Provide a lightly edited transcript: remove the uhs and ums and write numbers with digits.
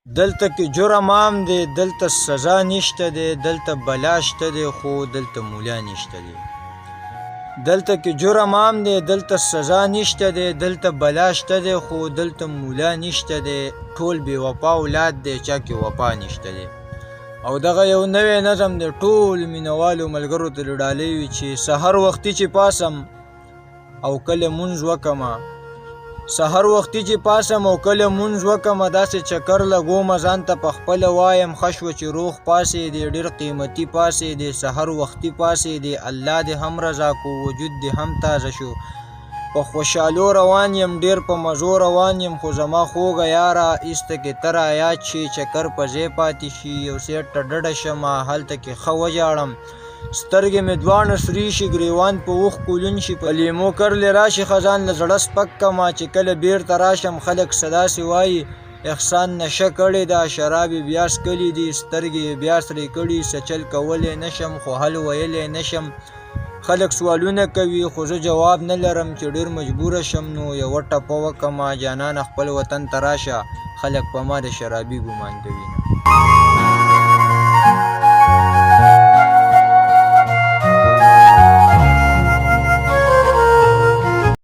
دلته کې جرم عام دی، دلته سزا نشته دی، دلته بلا شته دی خو دلته مولا نشته دی. دلته کې جرم عام دی، دلته سزا نشته دی، دلته بلا شته دی خو دلته مولا نشته دی. ټول بې وفا اولاد دی، چا کې وفا نشته دی. او دغه یو نوی نظم دی، ټول مینوالو ملګرو ته ډالۍ وي چې سحر وختي چې پاسم او کله مونځ وکمه، سحر وختي چې پاسم او کله مونځ وکمه، داسې چکر لګومه ځان ته پخپله وایم ښه شوه چې روغ پاسېدې، ډېر قیمتي پاسېدې، سحر وختي پاسېدې، الله دې هم رضا کو، وجود دې هم تازه شو. په خوشحالو روان یم، ډېر په مزو روان یم، خو زما خوږه یاره ایسته کې ته رایاد شي، چکر په ځای پاتې شي، یو سیټ ته ډډه شمه هلته کې ښه وژاړم، سترګې مې دواړه سرې شي، ګریوان په اوښکو لوند شي، په لیمو کرلې راشي خزان له زړه سپک کمه، چې کله بیرته راشم خلک څه داسې وایي احسان نشه کړې ده، شراب یې بیا څکلي دي، سترګې یې بیا سرې کړي، څه چل کولی نشم خو حل ویلی نشم. خلک سوالونه کوي خو زه جواب نه لرم، چې ډېر مجبوره شم نو یوه ټپه وکمه، جانانه خپل وطن ته راشه، خلک په ما د شرابي ګمان کوي.